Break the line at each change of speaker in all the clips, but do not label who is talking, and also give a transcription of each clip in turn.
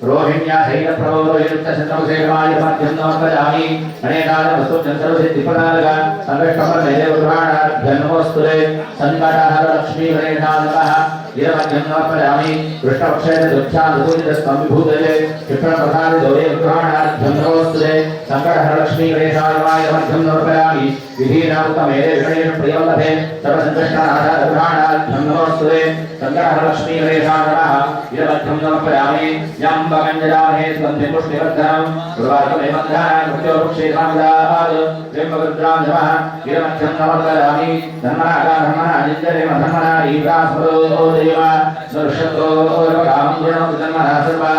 रोहिण्या San प्रवोदयुक्त चंद्रसेनाय मध्यं नमस्कारामि अनेकाल वस्तु चंद्रसेनादिपदालगा संवेष्टमर मेले उद्घाटनार्थं नमोस्तुते संकटहर लक्ष्मी गणेशाय नमः वीरमध्यं नमस्कारामि कृष्णपक्षे दुच्छानुपूजितस्तं विभूतये कृष्णप्रसादे दोरे उद्घाटनार्थं नमोस्तुते संकटहर लक्ष्मी गणेशाय नमः मध्यं नमस्कारामि विधीनामुतमेले गणेश प्रियवल्लभे सर्वसंकष्टनाथ उद्घाटनार्थं नमोस्तुते संकटहर लक्ष्मी गणेशाय नमः वीरमध्यं नमस्कारामि यं भगञ्जराहे स्वन्ते पुष्टिवर्धनं गुरुवायुरे मध्याह्ने मृत्योरुक्षे कामदाद ब्रह्मरुद्रां नमः वीरमध्यं नमस्कारामि धर्मनागा धर्मनाजिन्दरे धर्मना रीवासो देवा सुरक्षतो रामगुणो धर्मना सर्वा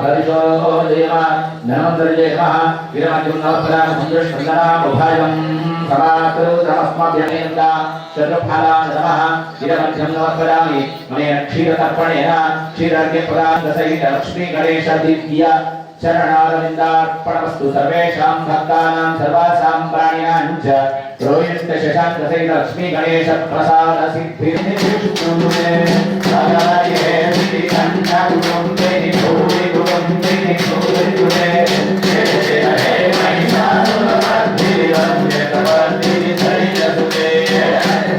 परिशो देवा धनवन्तर्ये नमः वीरमध्यं नमस्कारामि सुन्दरशन्दना उभायं समातु धर्मस्माभ्यनेन्द्रा शतफला नमः वीरमध्यं नमस्कारामि मने क्षीरतर्पणेन क्षीरार्घ्यप्रदानसहित लक्ष्मी गणेश दिव्य चरणारविन्दार्पणमस्तु सर्वेषां भक्तानां सर्वासां प्राणिनां च रोहिणीश्च शशाङ्कसहित लक्ष्मी गणेश प्रसाद सिद्धिर्निष्ठुमे सदाये श्रीकण्ठकुटुम्बे भूरि कुटुम्बे भूरिकुटे हे महिषासुरमर्दिनि वन्द्यकवर्दिनि सरितसुते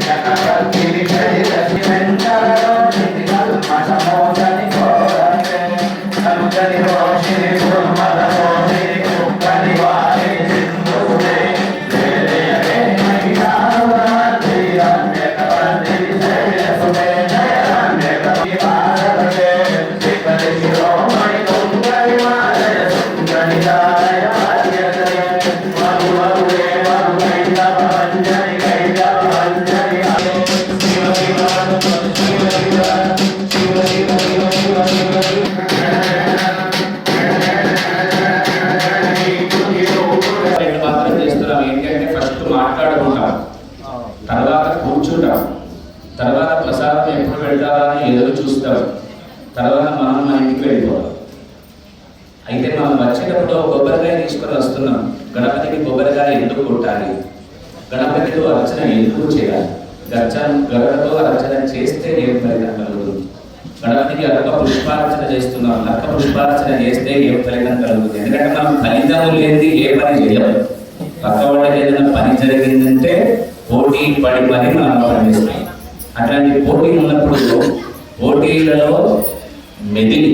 चक्रवर्तिनि सरितसिवेन्द्ररोहिणि कल्मषमोचनि घोरन्ते समुद्रनि रोषिनि कुर्मदरोषिनि कुक्कनिवारिणि सिन्धुते हे महिषासुरमर्दिनि वन्द्यकवर्दिनि सरितसुते जयरण्यकवि भारते श्रीपतिशिरोमणि कुङ्कविमालय सुन्दरिदाय वाद्यतये मधुमधुरे मधुकैतवञ्जनि कैतवञ्जनि शिव शिव शिव शिव शिव మాట్లాడుకుంటాం, తర్వాత కూర్చుంటాం, తర్వాత ప్రసాదం ఎప్పుడు పెడతారని ఎదురు చూస్తాం, తర్వాత మనం మన ఇంటికి వెళ్ళిపోతాం. అయితే మనం వచ్చేటప్పుడు కొబ్బరికాయ తీసుకొని వస్తున్నాం. గణపతికి కొబ్బరికాయ ఎందుకు కొట్టాలి, గణపతితో అర్చన ఎందుకు చేయాలి, గరుడతో అర్చన చేస్తే ఏం ఫలితం కలుగుతుంది, గణపతికి అర్క పుష్పార్చన చేస్తున్నాం, అర్క పుష్పార్చన చేస్తే ఏం ఫలితం కలుగుతుంది. ఎందుకంటే మనం ఫలితం లేనిది ఏ పని చేయలేము. పక్క వాళ్ళకి ఏదైనా పని జరిగిందంటే పోటీ పడి పని మనం పనిచేస్తాం. అట్లాంటి పోటీ ఉన్నప్పుడు పోటీలలో మెదిలి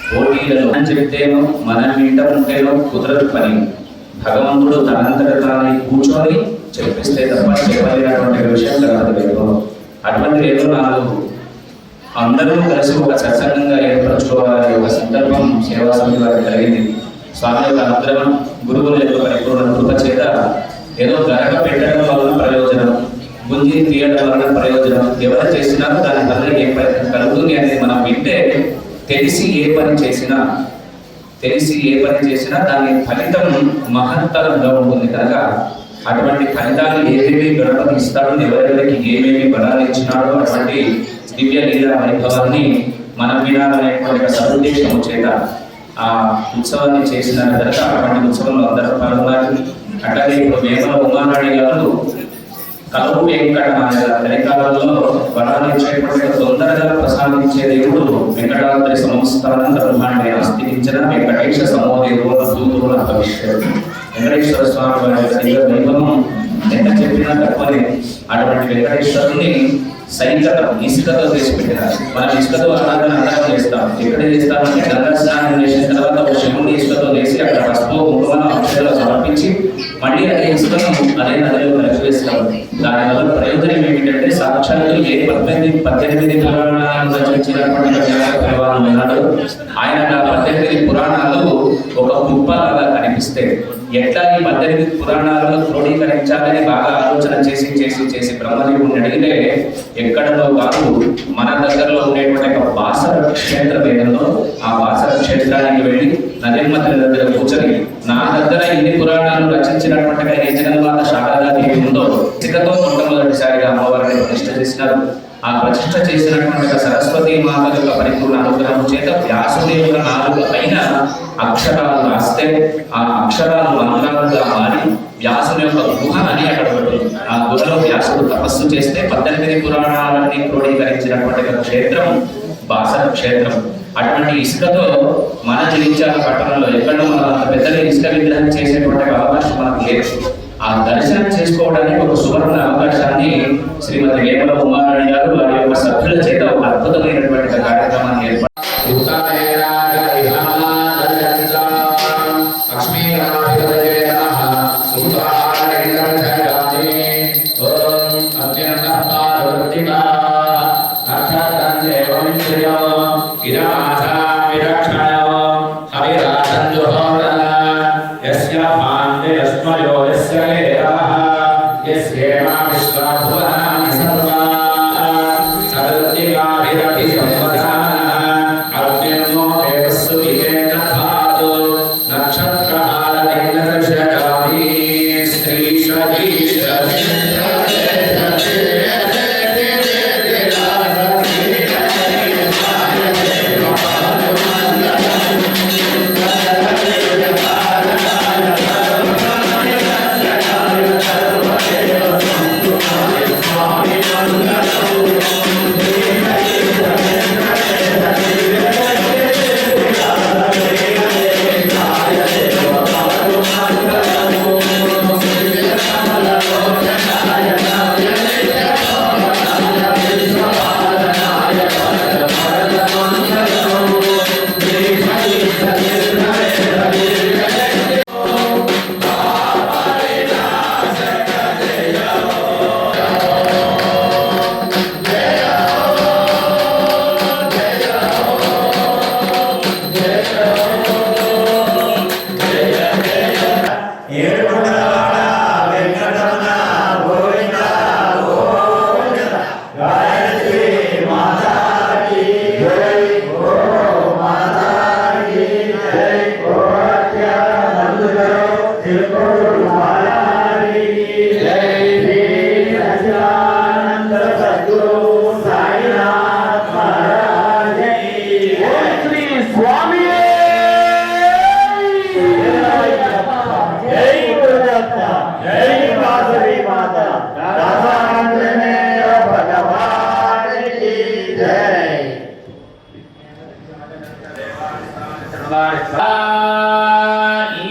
పోటీలలో అని చెప్తేనో మనం ఇంట ఉంటేనో కుదరదు పని. భగవంతుడు తనంతట తాను కూర్చొని చెప్పిస్తే తప్ప చెప్పలేనటువంటి విషయం కలగలేదు. అటువంటి ఏదో నాలుగు అందరూ కలిసి ఒక సత్సంగంగా ఏర్పరచుకోవాలని ఒక సందర్భం సేవా సమితి వారికి కలిగింది. స్వామి యొక్క అనుగ్రహం, గురువుల యొక్క పరిపూర్ణ కృప చేత ఏదో గరగ పెట్టడం వలన ప్రయోజనం, గుంజి తీయడం వలన ప్రయోజనం, ఎవరు చేసినారో దాని వల్ల ఏ ప్రయత్నం కలుగుతుంది అనేది మనం వింటే తెలిసి ఏ పని చేసినా దాని ఫలితం మహత్తరంగా ఉంటుంది. కనుక అటువంటి ఫలితాలు ఏవేవి గణపతి ఇస్తాడో, ఎవరెవరికి ఏమేమి బలాలు ఇచ్చినాడో అటువంటి దివ్య లీలా వైభవాన్ని మనం వినాలనేటువంటి సదుద్దేశం చేత ఆ ఉత్సవాన్ని చేసిన కనుక అటువంటి ఉత్సవంలో అందరూ పాల్గొన్నారు. అట్లాగే ఇప్పుడు వేమల ఉమానాడి గారు కలవు వెంకట కలికాలంలో వరాలు ఇచ్చేటువంటి తొందరగా ప్రసాదించే దేవుడు వెంకటాద్రి సంస్థానం బ్రహ్మాండే ఆస్తికించిన వెంకటేశ సమోదేవుల దూతుల భవిష్యత్తు. వెంకటేశ్వర స్వామి వారి వైభవం ఎంత చెప్పినా తప్పని అటువంటి వెంకటేశ్వరుని సైనికత ఇసుకతో చేసి పెట్టినారు. మనం ఇసుకతో ఆరాధన అందరం చేస్తాం. ఎక్కడ చేస్తామంటే గంగా స్నానం చేసిన తర్వాత ఒక శివుని ఇసుకతో చేసి అక్కడ పసుపు కుంకుమను అక్షరాలు సమర్పించి మళ్ళీ అదే ఇసుకను అదే నదిలో కలిపివేస్తాం. దానివల్ల ప్రయోజనం ఏమిటంటే సాక్షాత్తు ఏ 18 పురాణాలను రచించినటువంటి ఉన్నాడు. ఆయన 18 పురాణాలు ఒక కుప్పలాగా కనిపిస్తే ఎట్లా ఈ 18 పురాణాలను క్రోడీకరించాలని బాగా ఆలోచన చేసి బ్రహ్మదేవుడిని అడిగితే ఎక్కడలో కాదు మన దగ్గరలో ఉండేటువంటి ఒక బాసర క్షేత్ర వేదంలో ఆ బాసర క్షేత్రానికి వెళ్ళి నదిమ్మతుల దగ్గర కూర్చొని నా దగ్గర ఇన్ని పురాణాలు రచించినటువంటి ఏ జగన్మాత శారదాదేవి ఉందో సిద్ధతో మొట్టమొదటిసారిగా అమ్మవారిని ప్రతిష్ఠ చేసినారు. ఆ ప్రతిష్ఠ చేసినటువంటి సరస్వతి మాత యొక్క పరిపూర్ణ అనుగ్రహం చేత వ్యాసుదేవుల 4 అయిన అక్షరాలు రాస్తే ఆ అక్షరాలు మంత్రాలుగా మారి వ్యాసుని యొక్క గుహ అని అక్కడ ఉంటుంది. ఆ గుహలో వ్యాసుడు తపస్సు చేస్తే 18 పురాణాలన్నీ క్రోడీకరించినటువంటి ఒక క్షేత్రం బాసర క్షేత్రం. అటువంటి ఇసుకతో మన జగిత్యాల పట్టణంలో ఎక్కడో మనం అంత పెద్దగా ఇసుక విగ్రహం చేసేటువంటి అవకాశం మనకు లేదు. ఆ దర్శనం చేసుకోవడానికి ఒక సువర్ణ అవకాశాన్ని శ్రీమతి వేముల ఉమారాణి గారు వారి యొక్క సభ్యుల చేత ఒక అద్భుతమైనటువంటి కార్యక్రమాన్ని ఏర్పాటు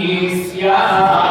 Isya